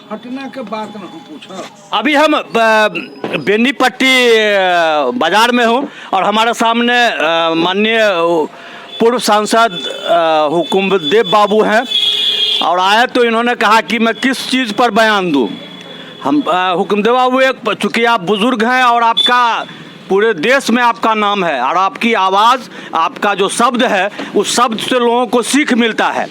घटना के बात न पूछो। अभी हम बेनीपट्टी बाजार में हूँ और हमारे सामने माननीय पूर्व सांसद हुकुमदेव बाबू हैं और आए तो इन्होंने कहा कि मैं किस चीज़ पर बयान दूँ। हम हुकुमदेव बाबू, एक चूँकि आप बुज़ुर्ग हैं और आपका पूरे देश में आपका नाम है और आपकी आवाज़, आपका जो शब्द है उस शब्द से लोगों को सीख मिलता है।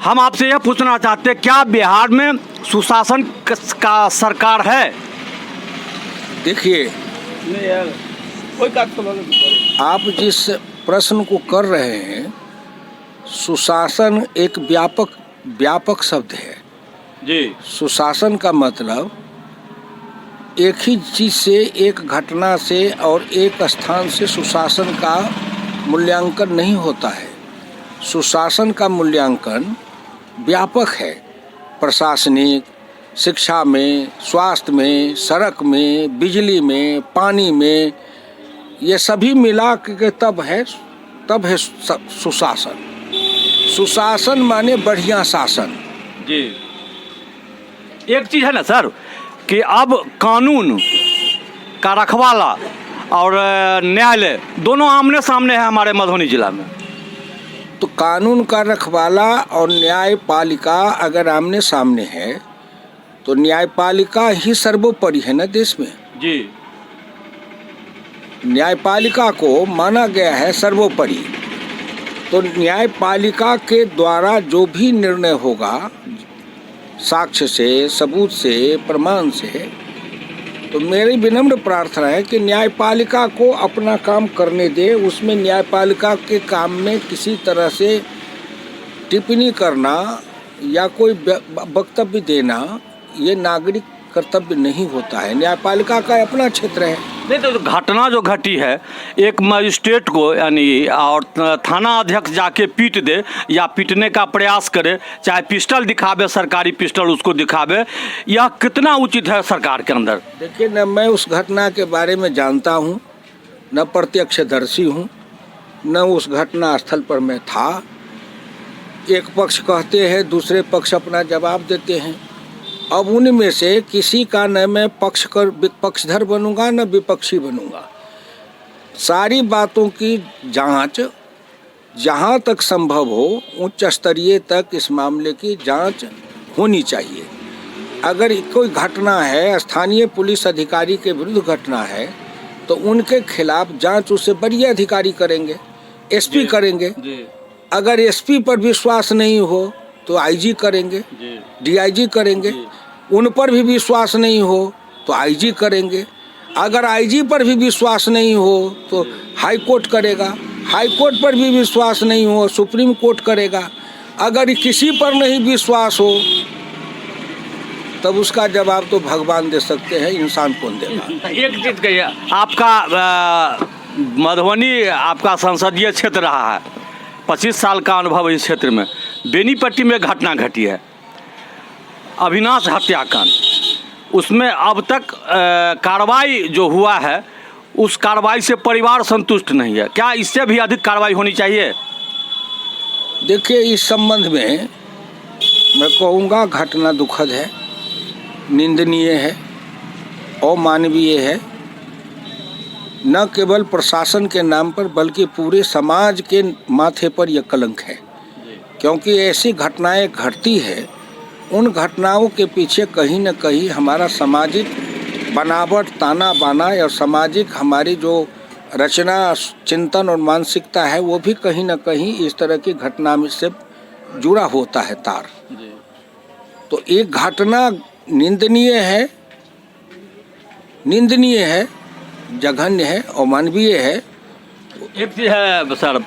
हम आपसे यह पूछना चाहते हैं, क्या बिहार में सुशासन का सरकार है? देखिए, आप जिस प्रश्न को कर रहे हैं, सुशासन एक व्यापक शब्द है जी। सुशासन का मतलब एक ही चीज से, एक घटना से और एक स्थान से सुशासन का मूल्यांकन नहीं होता है। सुशासन का मूल्यांकन व्यापक है, प्रशासनिक, शिक्षा में, स्वास्थ्य में, सड़क में, बिजली में, पानी में, ये सभी मिला के तब है सुशासन। सुशासन माने बढ़िया शासन। जी। एक चीज़ है ना सर कि अब कानून का रखवाला और न्यायालय दोनों आमने सामने है हमारे मधुबनी जिला में। तो कानून का रखवाला और न्यायपालिका अगर आमने सामने है तो न्यायपालिका ही सर्वोपरि है ना देश में। जी। न्यायपालिका को माना गया है सर्वोपरि। तो न्यायपालिका के द्वारा जो भी निर्णय होगा, साक्ष्य से, सबूत से, प्रमाण से, तो मेरी विनम्र प्रार्थना है कि न्यायपालिका को अपना काम करने दे। उसमें न्यायपालिका के काम में किसी तरह से टिप्पणी करना या कोई वक्तव्य देना ये नागरिक कर्तव्य नहीं होता है। न्यायपालिका का अपना क्षेत्र है। नहीं तो घटना जो घटी है, एक मजिस्ट्रेट को यानी और थाना अध्यक्ष जाके पीट दे या पीटने का प्रयास करे, चाहे पिस्टल दिखावे, सरकारी पिस्टल उसको दिखावे, यह कितना उचित है सरकार के अंदर? देखिए, न मैं उस घटना के बारे में जानता हूँ, न प्रत्यक्षदर्शी हूँ, न उस घटना स्थल पर मैं था। एक पक्ष कहते हैं, दूसरे पक्ष अपना जवाब देते हैं। अब उनमें से किसी का न मैं पक्षधर बनूंगा न विपक्षी बनूंगा। सारी बातों की जांच जहां तक संभव हो उच्च स्तरीय तक इस मामले की जांच होनी चाहिए। अगर कोई घटना है, स्थानीय पुलिस अधिकारी के विरुद्ध घटना है, तो उनके खिलाफ जांच उससे बड़ी अधिकारी करेंगे, एसपी करेंगे। अगर एसपी पर विश्वास नहीं हो तो आईजी करेंगे, डीआईजी करेंगे। उन पर भी विश्वास नहीं हो तो आईजी करेंगे। अगर आईजी पर भी विश्वास नहीं हो तो हाई कोर्ट करेगा। हाई कोर्ट पर भी विश्वास नहीं हो सुप्रीम कोर्ट करेगा। अगर किसी पर नहीं विश्वास हो तब उसका जवाब तो भगवान दे सकते हैं, इंसान कौन देगा। एक चीज कहिए, आपका मधुबनी आपका संसदीय क्षेत्र रहा है, 25 साल का अनुभव इस क्षेत्र में। बेनीपट्टी में घटना घटी है, अविनाश हत्याकांड, उसमें अब तक कार्रवाई जो हुआ है उस कार्रवाई से परिवार संतुष्ट नहीं है। क्या इससे भी अधिक कार्रवाई होनी चाहिए? देखिए, इस संबंध में मैं कहूँगा घटना दुखद है, निंदनीय है, अमानवीय है। न केवल प्रशासन के नाम पर बल्कि पूरे समाज के माथे पर यह कलंक है। क्योंकि ऐसी घटनाएं घटती है, उन घटनाओं के पीछे कहीं न कहीं हमारा सामाजिक बनावट, ताना बाना और सामाजिक हमारी जो रचना, चिंतन और मानसिकता है वो भी कहीं न कहीं इस तरह की घटना में से जुड़ा होता है तार। तो एक घटना निंदनीय है, जघन्य है, अमानवीय है। एक चीज है सर,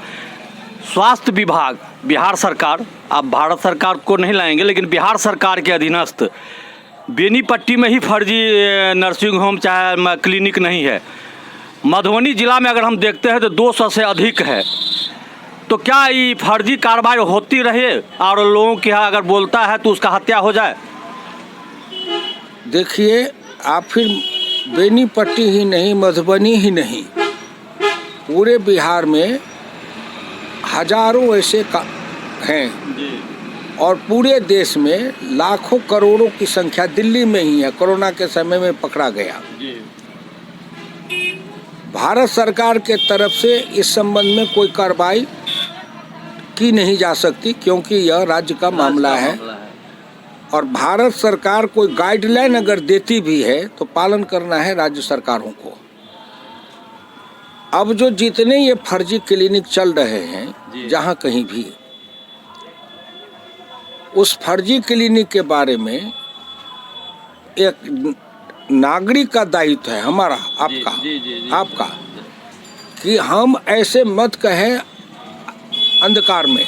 स्वास्थ्य विभाग, बिहार सरकार, आप भारत सरकार को नहीं लाएंगे लेकिन बिहार सरकार के अधीनस्थ बेनीपट्टी में ही फर्जी नर्सिंग होम चाहे क्लिनिक नहीं है। मधुबनी जिला में अगर हम देखते हैं तो 200 से अधिक है। तो क्या ये फर्जी कार्रवाई होती रहे और लोगों के यहाँ अगर बोलता है तो उसका हत्या हो जाए? देखिए, आप फिर बेनीपट्टी ही नहीं, मधुबनी ही नहीं, पूरे बिहार में हजारों ऐसे हैं और पूरे देश में लाखों करोड़ों की संख्या दिल्ली में ही है, कोरोना के समय में पकड़ा गया। भारत सरकार के तरफ से इस संबंध में कोई कार्रवाई की नहीं जा सकती, क्योंकि यह राज्य का मामला है और भारत सरकार कोई गाइडलाइन अगर देती भी है तो पालन करना है राज्य सरकारों को। अब जो जितने ये फर्जी क्लिनिक चल रहे हैं जहां कहीं भी, उस फर्जी क्लिनिक के बारे में एक नागरिक का दायित्व है हमारा, आपका कि हम ऐसे मत कहें अंधकार में।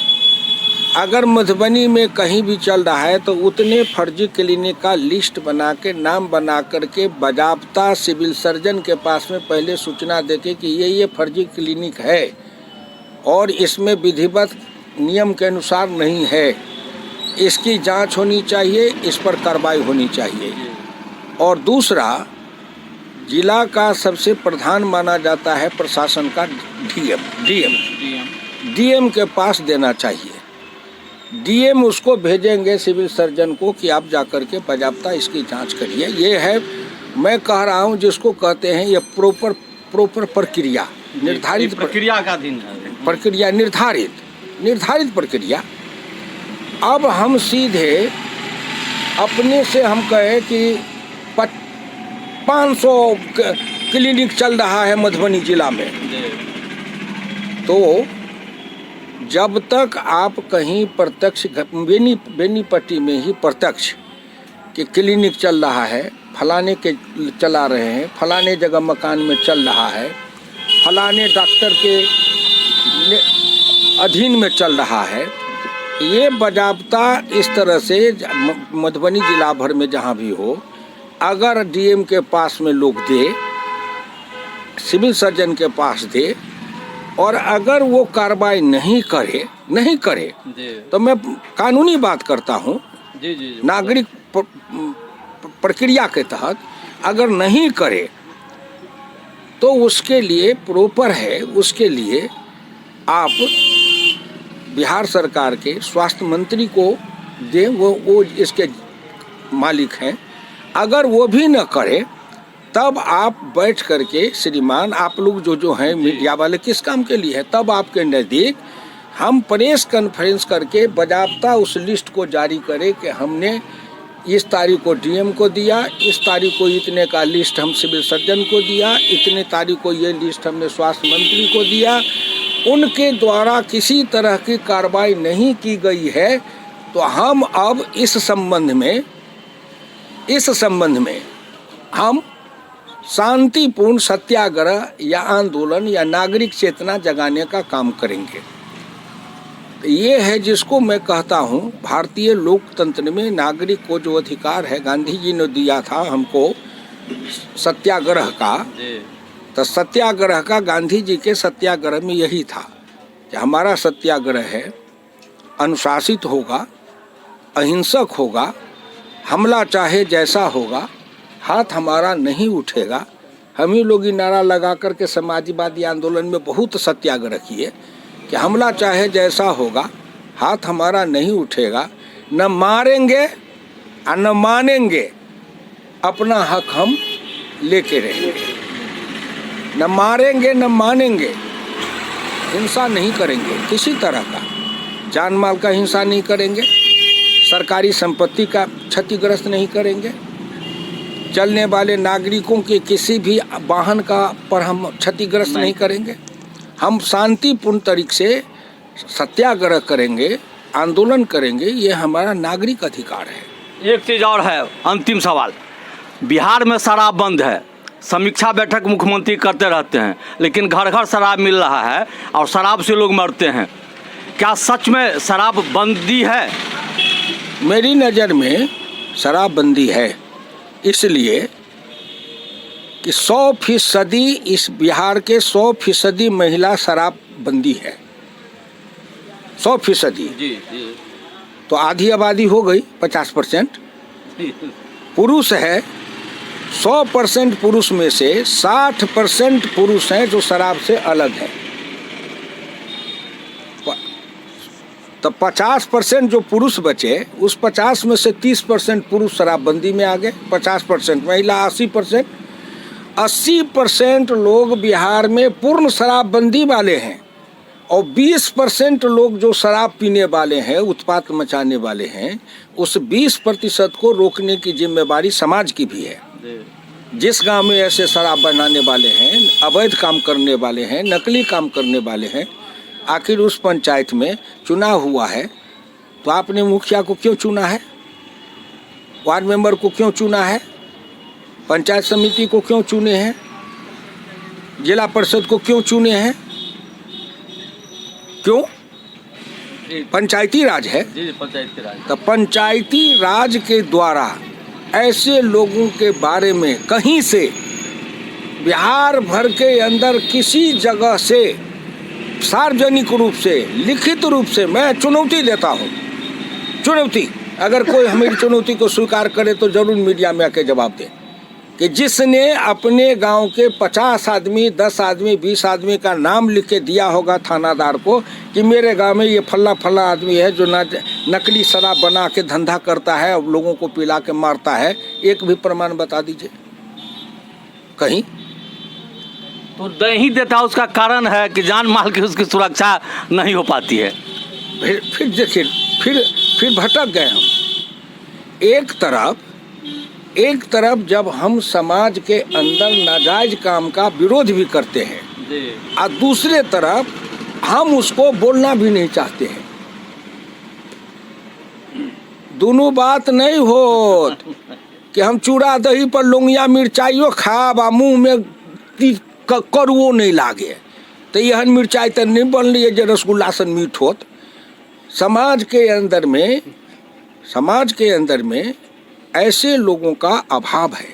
अगर मधुबनी में कहीं भी चल रहा है तो उतने फर्जी क्लिनिक का लिस्ट बना के, नाम बना करके बाजाबता सिविल सर्जन के पास में पहले सूचना देके कि ये फर्जी क्लिनिक है और इसमें विधिवत नियम के अनुसार नहीं है, इसकी जांच होनी चाहिए, इस पर कार्रवाई होनी चाहिए। और दूसरा, जिला का सबसे प्रधान माना जाता है प्रशासन का डीएम के पास देना चाहिए। डीएम उसको भेजेंगे सिविल सर्जन को कि आप जाकर के बाजाबता इसकी जांच करिए। ये है, मैं कह रहा हूँ जिसको कहते हैं ये प्रॉपर प्रक्रिया, निर्धारित प्रक्रिया का अधीन है, प्रक्रिया निर्धारित प्रक्रिया। अब हम सीधे अपने से हम कहें कि 500 क्लिनिक चल रहा है मधुबनी जिला में, तो जब तक आप कहीं प्रत्यक्ष बेनीपट्टी में ही प्रत्यक्ष कि क्लिनिक चल रहा है, फलाने के चला रहे हैं, फलाने जगह मकान में चल रहा है, फलाने डॉक्टर के अधीन में चल रहा है, ये बाजाबता इस तरह से मधुबनी जिला भर में जहाँ भी हो, अगर डीएम के पास में लोग दे, सिविल सर्जन के पास दे, और अगर वो कार्रवाई नहीं करे तो मैं कानूनी बात करता हूँ, नागरिक प्रक्रिया के तहत अगर नहीं करे तो उसके लिए प्रॉपर है, उसके लिए आप बिहार सरकार के स्वास्थ्य मंत्री को दें, वो इसके मालिक हैं। अगर वो भी न करे तब आप बैठ करके, श्रीमान आप लोग जो हैं मीडिया वाले किस काम के लिए है, तब आपके नज़दीक हम प्रेस कॉन्फ्रेंस करके बाजाबता उस लिस्ट को जारी करें कि हमने इस तारीख को डीएम को दिया, इस तारीख को इतने का लिस्ट हम सिविल सर्जन को दिया, इतने तारीख को ये लिस्ट हमने स्वास्थ्य मंत्री को दिया, उनके द्वारा किसी तरह की कार्रवाई नहीं की गई है, तो हम अब इस संबंध में हम शांतिपूर्ण सत्याग्रह या आंदोलन या नागरिक चेतना जगाने का काम करेंगे। ये है जिसको मैं कहता हूँ भारतीय लोकतंत्र में नागरिक को जो अधिकार है, गांधी जी ने दिया था हमको सत्याग्रह का, तो सत्याग्रह का गांधी जी के सत्याग्रह में यही था कि हमारा सत्याग्रह है, अनुशासित होगा, अहिंसक होगा, हमला चाहे जैसा होगा, हाथ हमारा नहीं उठेगा। हम ही लोग नारा लगा करके समाजवादी आंदोलन में बहुत सत्याग्रह किए कि हमला चाहे जैसा होगा, हाथ हमारा नहीं उठेगा, न मारेंगे और न मानेंगे, अपना हक हम लेके रहेंगे। न मारेंगे न मानेंगे, हिंसा नहीं करेंगे, किसी तरह का जान माल का हिंसा नहीं करेंगे, सरकारी संपत्ति का क्षतिग्रस्त नहीं करेंगे, चलने वाले नागरिकों के किसी भी वाहन का पर हम क्षतिग्रस्त नहीं करेंगे। हम शांतिपूर्ण तरीके से सत्याग्रह करेंगे, आंदोलन करेंगे, ये हमारा नागरिक अधिकार है। एक चीज़ और है, अंतिम सवाल, बिहार में शराब बंद है, समीक्षा बैठक मुख्यमंत्री करते रहते हैं, लेकिन घर घर शराब मिल रहा है और शराब से लोग मरते हैं। क्या सच में शराब बंदी है? मेरी नज़र में शराब बंदी है, इसलिए कि 100% इस बिहार के 100% महिला शराब बंदी है, 100%। तो आधी आबादी हो गई, 50% पुरुष है। 100% पुरुष में से 60% पुरुष हैं जो शराब से अलग हैं। तो 50% जो पुरुष बचे, उस 50 में से 30% पुरुष शराबबंदी में आ गए, 50% महिला, 80% लोग बिहार में पूर्ण शराबबंदी वाले हैं, और 20% लोग जो शराब पीने वाले हैं, उत्पात मचाने वाले हैं, उस 20% को रोकने की जिम्मेदारी समाज की भी है। जिस गांव में ऐसे शराब बनाने वाले हैं, अवैध काम करने वाले हैं, नकली काम करने वाले हैं, आखिर उस पंचायत में चुनाव हुआ है तो आपने मुखिया को क्यों चुना है, वार्ड मेंबर को क्यों चुना है, पंचायत समिति को क्यों चुने हैं, जिला परिषद को क्यों चुने हैं? क्यों? पंचायती राज है। पंचायती राज। तो पंचायती राज के द्वारा ऐसे लोगों के बारे में कहीं से बिहार भर के अंदर किसी जगह से सार्वजनिक रूप से, लिखित रूप से मैं चुनौती देता हूँ, चुनौती, अगर कोई हमारी चुनौती को स्वीकार करे तो जरूर मीडिया में आके जवाब दे कि जिसने अपने गांव के 50 आदमी, 10 आदमी, 20 आदमी का नाम लिख के दिया होगा थानादार को कि मेरे गांव में ये फल्ला फल्ला आदमी है जो नकली शराब बना के धंधा करता है और लोगों को पिला के मारता है, एक भी प्रमाण बता दीजिए कहीं। तो नहीं देता, उसका कारण है कि जान माल की उसकी सुरक्षा नहीं हो पाती है। फिर देखिए, फिर भटक गए हम। एक तरफ जब हम समाज के अंदर नाजायज काम का विरोध भी करते हैं और दूसरे तरफ हम उसको बोलना भी नहीं चाहते हैं, दोनों बात नहीं हो कि हम चूड़ा दही पर लौंगिया मिर्चाइयो खाब आ मुँह में करुओ नहीं लागे, तो यह मिर्चाई तो नहीं बन रही है जो रसगुल्ला सन मीठ होत। समाज के अंदर में ऐसे लोगों का अभाव है।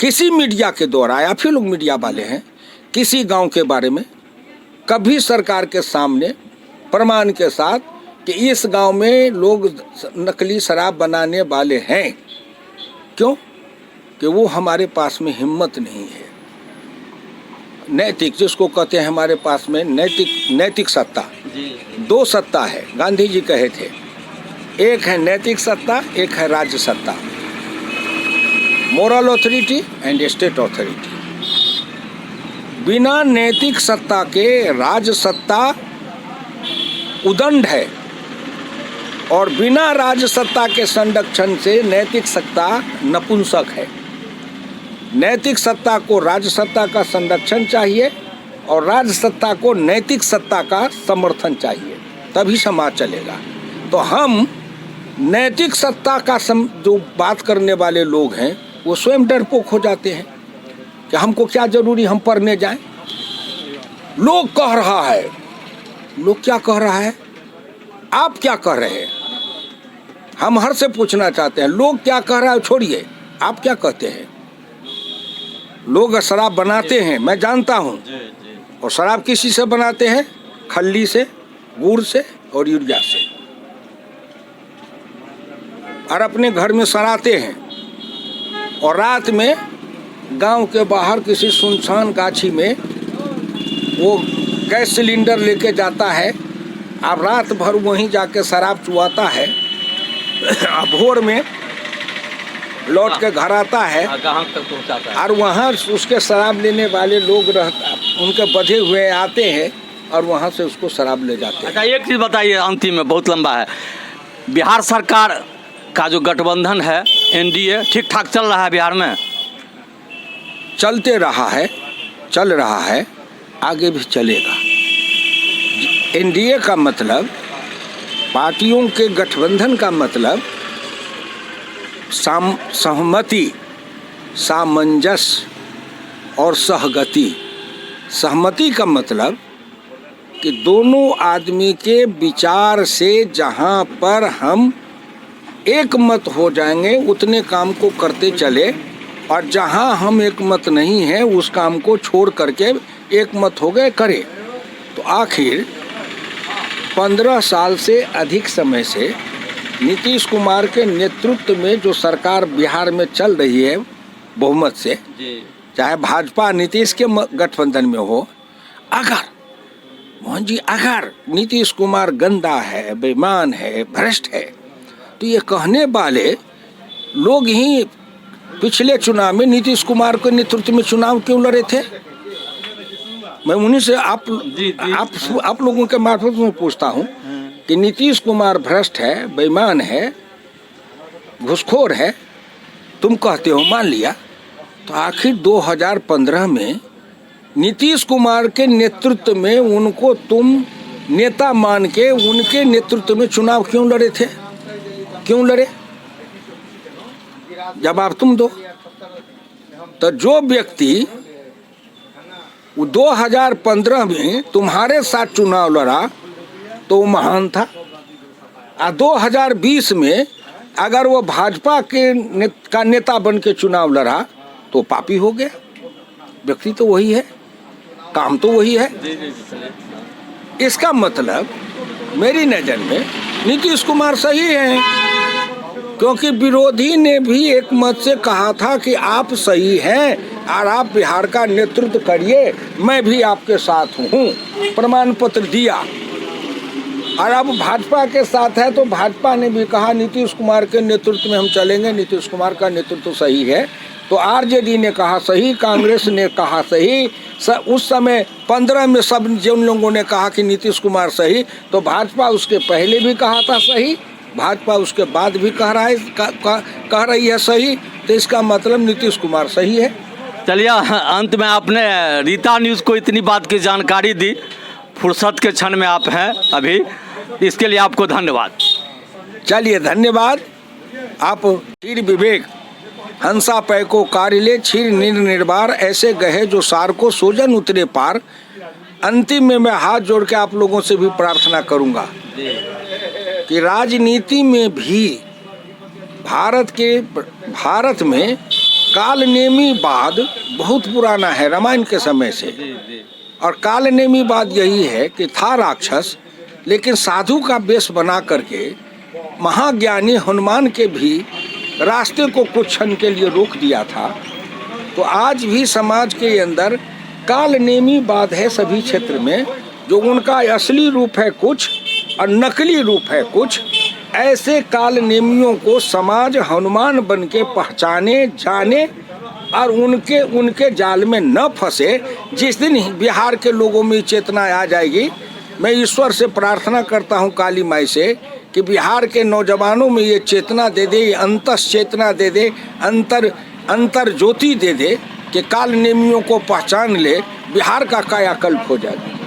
किसी मीडिया के द्वारा, या फिर लोग मीडिया वाले हैं, किसी गांव के बारे में कभी सरकार के सामने प्रमाण के साथ कि इस गांव में लोग नकली शराब बनाने वाले हैं, क्यों? कि वो हमारे पास में हिम्मत नहीं है। नैतिक, जिसको कहते हैं हमारे पास में नैतिक सत्ता, दो सत्ता है, गांधी जी कहे थे, एक है नैतिक सत्ता, एक है राज्य सत्ता, moral authority and state authority. बिना नैतिक सत्ता के राज्य सत्ता उदंड है, और बिना राज्य सत्ता के संरक्षण से नैतिक सत्ता नपुंसक है। नैतिक सत्ता को राज्य सत्ता का संरक्षण चाहिए और राज्य सत्ता को नैतिक सत्ता का समर्थन चाहिए, तभी समाज चलेगा। तो हम नैतिक सत्ता का जो बात करने वाले लोग हैं वो स्वयं डरपोक हो जाते हैं कि हमको क्या जरूरी, हम पढ़ने जाएं। लोग कह रहा है, लोग क्या कह रहा है, आप क्या कह रहे हैं? हम हर से पूछना चाहते हैं, लोग क्या कह रहा है छोड़िए, आप क्या कहते हैं? लोग शराब बनाते हैं, मैं जानता हूँ, और शराब किसी से बनाते हैं? खल्ली से, गुड़ से और यूरिया से, और अपने घर में सराते हैं। और रात में गांव के बाहर किसी सुनसान गाछी में वो गैस सिलेंडर लेके जाता है, अब रात भर वहीं जाके शराब चुआता है, भोर में लौट के घर आता है, गांव तक पहुंचाता है, और वहाँ उसके शराब लेने वाले लोग उनके बधे हुए आते हैं और वहाँ से उसको शराब ले जाते हैं। अच्छा, एक चीज़ बताइए, अंतिम में, बहुत लंबा है, बिहार सरकार का जो गठबंधन है एनडीए ठीक ठाक चल रहा है बिहार में? चलते रहा है, चल रहा है, आगे भी चलेगा। एनडीए का मतलब, पार्टियों के गठबंधन का मतलब सहमति, सामंजस्य और सहगति। सहमति का मतलब कि दोनों आदमी के विचार से जहाँ पर हम एक मत हो जाएंगे उतने काम को करते चले, और जहाँ हम एक मत नहीं है उस काम को छोड़ करके एक मत हो गए करें। तो आखिर 15 साल से अधिक समय से नीतीश कुमार के नेतृत्व में जो सरकार बिहार में चल रही है बहुमत से, चाहे भाजपा नीतीश के गठबंधन में हो, अगर मोहन जी, अगर नीतीश कुमार गंदा है, बेईमान है, भ्रष्ट है, तो ये कहने वाले लोग ही पिछले चुनाव में नीतीश कुमार के नेतृत्व में चुनाव क्यों लड़े थे? मैं उन्हीं से आप लोगों के मार्फत में पूछता हूँ कि नीतीश कुमार भ्रष्ट है, बेईमान है, घूसखोर है, तुम कहते हो, मान लिया, तो आखिर 2015 में नीतीश कुमार के नेतृत्व में उनको तुम नेता मान के उनके नेतृत्व में चुनाव क्यों लड़े थे? क्यों लड़े? जवाब तुम दो। तो जो व्यक्ति 2015 में तुम्हारे साथ चुनाव लड़ा तो वो महान था, और 2020 में अगर वो भाजपा का नेता बन के चुनाव लड़ा तो पापी हो गया। व्यक्ति तो वही है, काम तो वही है। इसका मतलब मेरी नज़र में नीतीश कुमार सही है, क्योंकि विरोधी ने भी एक मत से कहा था कि आप सही हैं और आप बिहार का नेतृत्व करिए, मैं भी आपके साथ हूँ, प्रमाण पत्र दिया। और अब भाजपा के साथ है तो भाजपा ने भी कहा नीतीश कुमार के नेतृत्व में हम चलेंगे, नीतीश कुमार का नेतृत्व सही है। तो आरजेडी ने कहा सही, कांग्रेस ने कहा सही, उस समय 15 में सब जिन लोगों ने कहा कि नीतीश कुमार सही, तो भाजपा उसके पहले भी कहा था सही, भाजपा उसके बाद भी कह रही है सही। तो इसका मतलब नीतीश कुमार सही है। चलिए, अंत में आपने रीता न्यूज़ को इतनी बात की जानकारी दी, फुर्सत के क्षण में आप हैं अभी, इसके लिए आपको धन्यवाद। चलिए, धन्यवाद। आप क्षीर विवेक हंसा पै को कारिले क्षीर निर्बार, ऐसे गहे जो सार को सोजन उतरे पार। अंतिम में मैं हाथ जोड़ के आप लोगों से भी प्रार्थना करूंगा कि राजनीति में भी भारत में कालनेमीवाद बहुत पुराना है, रामायण के समय से। और कालनेमीवाद यही है कि था राक्षस, लेकिन साधु का वेश बना करके महाज्ञानी हनुमान के भी रास्ते को कुछ क्षण के लिए रोक दिया था। तो आज भी समाज के अंदर कालनेमीवाद है सभी क्षेत्र में, जो उनका असली रूप है कुछ और नकली रूप है कुछ। ऐसे कालनेमियों को समाज हनुमान बन के पहचाने, जाने और उनके जाल में न फंसे। जिस दिन बिहार के लोगों में चेतना आ जाएगी, मैं ईश्वर से प्रार्थना करता हूँ, काली माई से, कि बिहार के नौजवानों में ये चेतना दे दे, अंतस चेतना दे दे, अंतर ज्योति दे दे कि कालनेमियों को पहचान ले, बिहार का कायाकल्प हो जाए।